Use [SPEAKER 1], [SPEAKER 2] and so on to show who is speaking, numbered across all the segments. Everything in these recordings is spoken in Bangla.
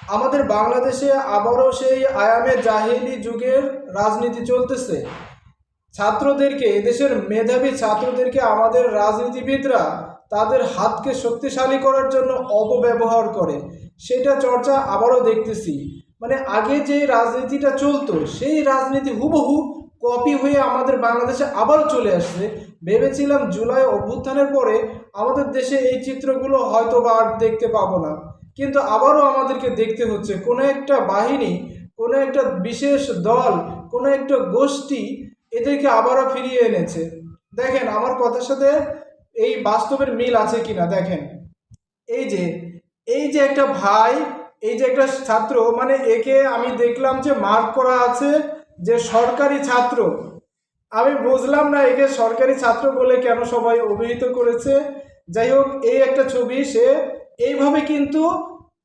[SPEAKER 1] আমাদের বাংলাদেশে আবারও সেই আয়ামে জাহেলি যুগের রাজনীতি চলতেছে। ছাত্রদেরকে, এদেশের মেধাবী ছাত্রদেরকে আমাদের রাজনীতিবিদরা তাদের হাতকে শক্তিশালী করার জন্য অপব্যবহার করে, সেটা চর্চা আবারও দেখতেছি। মানে আগে যে রাজনীতিটা চলতো সেই রাজনীতি হুবহু কপি হয়ে আমাদের বাংলাদেশে আবারও চলে আসছে। ভেবেছিলাম জুলাই অভ্যুত্থানের পরে আমাদের দেশে এই চিত্রগুলো হয়তো বা আর দেখতে পাবো না, কিন্তু আবারও আমাদেরকে দেখতে হচ্ছে। কোনো একটা বাহিনী, কোনো একটা বিশেষ দল, কোনো একটা গোষ্ঠী এদেরকে আবারও ফিরিয়ে এনেছে। দেখেন আমার কথার সাথে এই বাস্তবের মিল আছে কিনা। দেখেন এই যে এই যে একটা ভাই, এই যে একটা ছাত্র, মানে একে আমি দেখলাম যে মার্ক করা আছে যে সরকারি ছাত্র। আমি বুঝলাম না একে সরকারি ছাত্র বলে কেন সবাই অভিহিত করেছে। যাই হোক, এই একটা ছবি, সে এইভাবে কিন্তু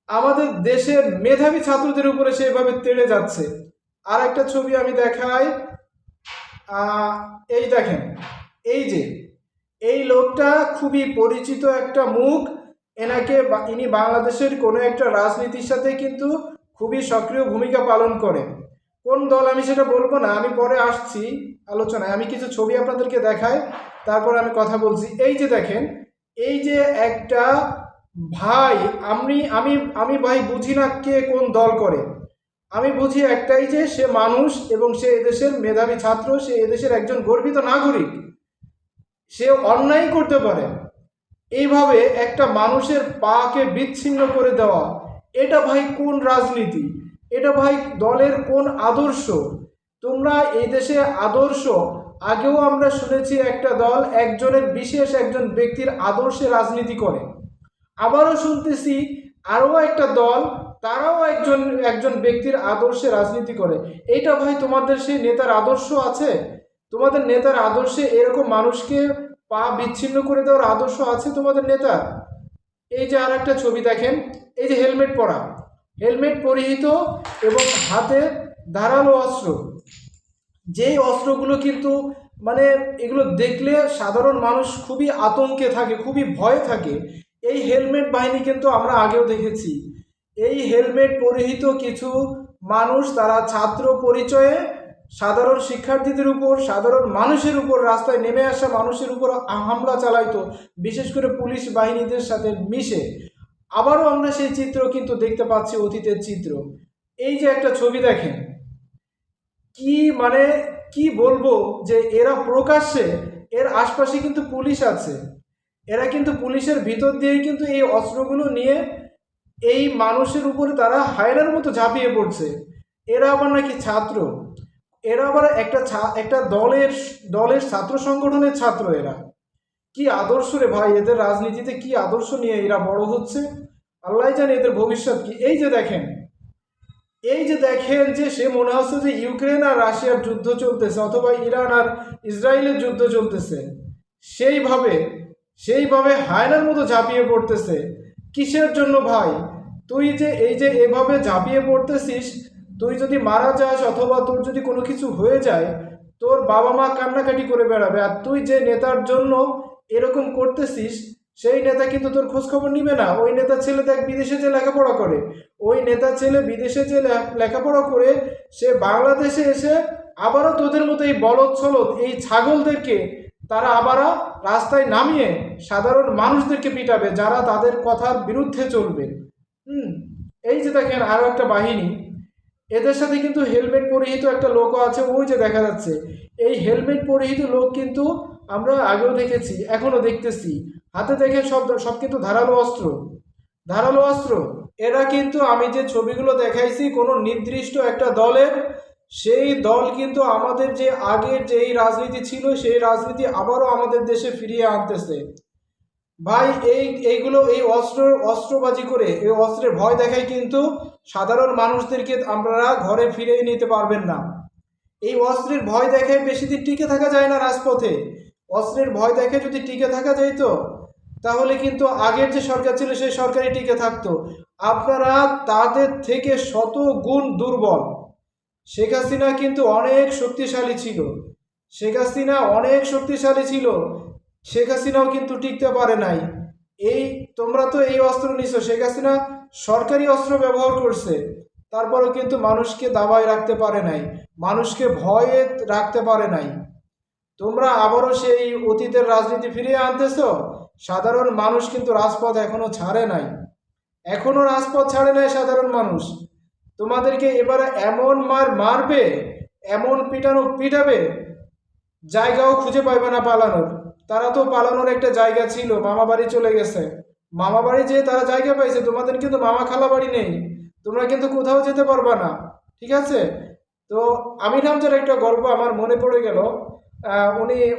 [SPEAKER 1] আমাদের দেশের মেধাবী ছাত্রদের উপরে সেভাবে তেড়ে যাচ্ছে। আর একটা ছবি আমি দেখাই। এই দেখেন, এই যে এই লোকটা খুবই পরিচিত একটা মুখ। ইনি বাংলাদেশের কোনো একটা রাজনীতির সাথে কিন্তু খুবই সক্রিয় ভূমিকা পালন করেন। কোন দল আমি সেটা বলবো না, আমি পরে আসছি আলোচনায়। আমি কিছু ছবি আপনাদেরকে দেখাই, তারপর আমি কথা বলছি। এই যে দেখেন, এই যে একটা ভাই, আমি আমি আমি ভাই বুঝি না কে কোন দল করে। আমি বুঝি একটাই, যে সে মানুষ এবং সে এদেশের মেধাবী ছাত্র, সে এদেশের একজন গর্বিত নাগরিক। সে অন্যায় করতে পারে, এইভাবে একটা মানুষের পাকে বিচ্ছিন্ন করে দেওয়া, এটা ভাই কোন রাজনীতি? এটা ভাই দলের কোন আদর্শ? তোমরা এই দেশে আদর্শ, আগেও আমরা শুনেছি একটা দল বিশেষ একজন ব্যক্তির আদর্শে রাজনীতি করে। আবারও শুনতেছি আরও একটা দল, তারাও একজন একজন ব্যক্তির আদর্শে রাজনীতি করে। এইটা ভাই তোমাদের সেই নেতার আদর্শ আছে? তোমাদের নেতার আদর্শে এরকম মানুষকে পা বিচ্ছিন্ন করে দেওয়ার আদর্শ আছে তোমাদের নেতার? এই যে আর একটা ছবি দেখেন, এই যে হেলমেট পরা, হেলমেট পরিহিত এবং হাতে ধারালো অস্ত্র। যেই অস্ত্রগুলো কিন্তু মানে এগুলো দেখলে সাধারণ মানুষ খুবই আতঙ্কে থাকে, খুবই ভয়ে থাকে। এই হেলমেট বাহিনী কিন্তু আমরা আগেও দেখেছি। এই হেলমেট পরিহিত কিছু মানুষ, তারা ছাত্র পরিচয়ে সাধারণ শিক্ষার্থীদের উপর, সাধারণ মানুষের উপর, রাস্তায় নেমে আসা মানুষের উপর হামলা চালাইতো, বিশেষ করে পুলিশ বাহিনীদের সাথে মিশে। আবারও আমরা সেই চিত্র কিন্তু দেখতে পাচ্ছি, অতীতের চিত্র। এই যে একটা ছবি দেখেন, কি মানে কি বলবো, যে এরা প্রকাশ্যে, এর আশপাশে কিন্তু পুলিশ আছে, এরা কিন্তু পুলিশের ভিতর দিয়েই কিন্তু এই অস্ত্রগুলো নিয়ে এই মানুষের উপরে তারা হায়নার মতো ঝাঁপিয়ে পড়ছে। এরা আবার নাকি ছাত্র, এরা আবার একটা দলের দলের ছাত্র সংগঠনের ছাত্র। এরা কি আদর্শ রে ভাই? এদের রাজনীতিতে কি আদর্শ নিয়ে এরা বড় হচ্ছে, আল্লাহ জানে এদের ভবিষ্যৎ কি। এই যে দেখেন, এই যে দেখেন, যে সে মনে হচ্ছে যে ইউক্রেন আর রাশিয়ার যুদ্ধ চলতেছে, অথবা ইরান আর ইসরায়েলের যুদ্ধ চলতেছে। সেইভাবে সেইভাবে হায়নার মতো ঝাঁপিয়ে পড়তেছে। কিসের জন্য ভাই? তুই যে এই যে এভাবে ঝাঁপিয়ে পড়তেছিস, তুই যদি মারা যাস অথবা তোর যদি কোনো কিছু হয়ে যায়, তোর বাবা মা কান্নাকাটি করে বেড়াবে। আর তুই যে নেতার জন্য এরকম করতেছিস, সেই নেতা কিন্তু তোর খোঁজ খবর নিবে না। ওই নেতার ছেলে দেখ বিদেশে যে লেখাপড়া করে, ওই নেতার ছেলে বিদেশে যে লেখাপড়া করে, সে বাংলাদেশে এসে আবারও তোদের মতো এই বলদ ছলদ, এই ছাগলদেরকে তারা আবারও রাস্তায় নামিয়ে সাধারণ মানুষদেরকে পিটাবে, যারা তাদের কথার বিরুদ্ধে চলবে। এই যে দেখেন আরও একটা বাহিনী, এদের সাথে কিন্তু হেলমেট পরিহিত একটা লোকও আছে, ওই যে দেখা যাচ্ছে। এই হেলমেট পরিহিত লোক কিন্তু আমরা আগেও দেখেছি, এখনও দেখতেছি। হাতে দেখে সব সব কিন্তু ধারালো অস্ত্র, ধারালো অস্ত্র। এরা কিন্তু, আমি যে ছবিগুলো দেখাইছি, কোনো নির্দিষ্ট একটা দলের, সেই দল কিন্তু আমাদের যে আগের যেই রাজনীতি ছিল, সেই রাজনীতি আবারও আমাদের দেশে ফিরিয়ে আনতেছে ভাই। এইগুলো এই অস্ত্রবাজি করে, এই অস্ত্রের ভয় দেখায় কিন্তু সাধারণ মানুষদেরকে আপনারা ঘরে ফিরিয়ে নিতে পারবেন না। এই অস্ত্রের ভয় দেখায় বেশি দিন টিকে থাকা যায় না রাজপথে। অস্ত্রের ভয় দেখে যদি টিকে থাকা যেত, তাহলে কিন্তু আগের যে সরকার ছিল সেই সরকারই টিকে থাকতো। আপনারা তাদের থেকে শত গুণ দুর্বল। শেখ হাসিনা কিন্তু অনেক শক্তিশালী ছিল, শেখ হাসিনা অনেক শক্তিশালী ছিল, শেখ হাসিনাও কিন্তু টিকতে পারে নাই। এই তোমরা তো এই অস্ত্র নিছো, শেখ হাসিনা সরকারি অস্ত্র ব্যবহার করছে, তারপরেও কিন্তু মানুষকে দাবায় রাখতে পারে নাই, মানুষকে ভয়ে রাখতে পারে নাই। তোমরা আবারও সেই অতীতের রাজনীতি ফিরিয়ে আনতেছো। সাধারণ মানুষ কিন্তু রাজপথ এখনো ছাড়ে নাই, এখনো রাজপথ ছাড়ে নাই সাধারণ মানুষ। তোমাদেরকে এবারে এমন মারবে, এমন পিটানো পিটাবে, জায়গাও খুঁজে পাইবে না পালানোর। তারা তো পালানোর একটা জায়গা ছিল, মামা বাড়ি চলে গেছে, মামা বাড়ি যেয়ে তারা জায়গা পাইছে। তোমাদের কিন্তু মামা খালা বাড়ি নেই, তোমরা কিন্তু কোথাও যেতে পারবা না, ঠিক আছে? তো আমির হামজার একটা গল্প আমার মনে পড়ে গেল।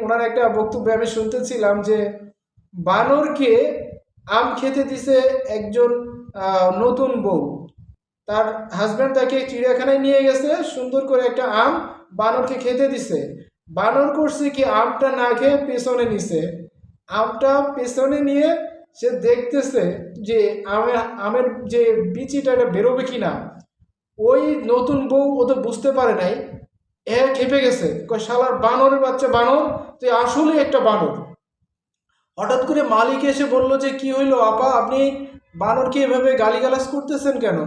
[SPEAKER 1] ওনার একটা বক্তব্যে আমি শুনতেছিলাম যে বানরকে আম খেতে দিছে একজন নতুন বউ। তার হাজব্যান্ড তাকে চিড়িয়াখানায় নিয়ে গেছে, সুন্দর করে একটা আম বানরকে খেতে দিছে। বানর করছে কি, আমটা না খেয়ে পেছনে নিছে। আমটা পেছনে নিয়ে সে দেখতেছে যে আমের যে বিচিটা এটা বেরোবে কিনা। ওই নতুন বউ ও তো বুঝতে পারে নাই, খেপে গেছে, কয় শালার বানরের বাচ্চা বানর, তুই আসলে একটা বানর। হঠাৎ করে মালিক এসে বলল যে কি হইলো আপা, আপনি বানরকে এভাবে গালিগালাজ করতেছেন কেন?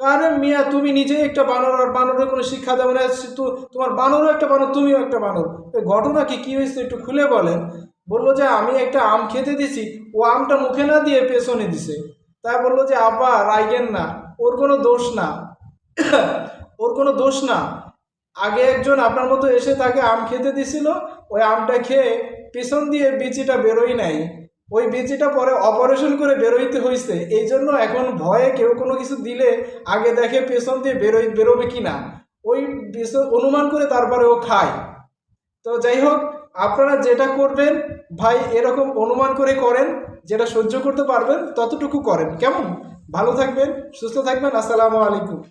[SPEAKER 1] কারণ মিয়া তুমি নিজেই একটা বানর, আর বানরের কোনো শিক্ষা দেবে না, তোমার বানরও একটা বানর, তুমিও একটা বানর। এই ঘটনা কি হয়েছে একটু খুলে বলেন। বললো যে আমি একটা আম খেতে দিছি, ও আমটা মুখে না দিয়ে পেছনে দিছে। তাই বললো যে আপা রাইগেন না, ওর কোনো দোষ না, ওর কোনো দোষ না। আগে একজন আপনার মতো এসে তাকে আম খেতে দিছিল, ওই আমটা খেয়ে পিছন দিয়ে বিচিটা বেরোই নাই, ওই বিচিটা পরে অপারেশন করে বেরোইতে হয়েছে। এই জন্য এখন ভয়ে কেউ কোনো কিছু দিলে আগে দেখে পেছন দিয়ে বেরোবে কি না, ওই অনুমান করে তারপরে ও খায়। তো যাই হোক, আপনারা যেটা করবেন ভাই এরকম অনুমান করে করেন, যেটা সহ্য করতে পারবেন ততটুকু করেন, কেমন? ভালো থাকবেন, সুস্থ থাকবেন, আসসালামু আলাইকুম।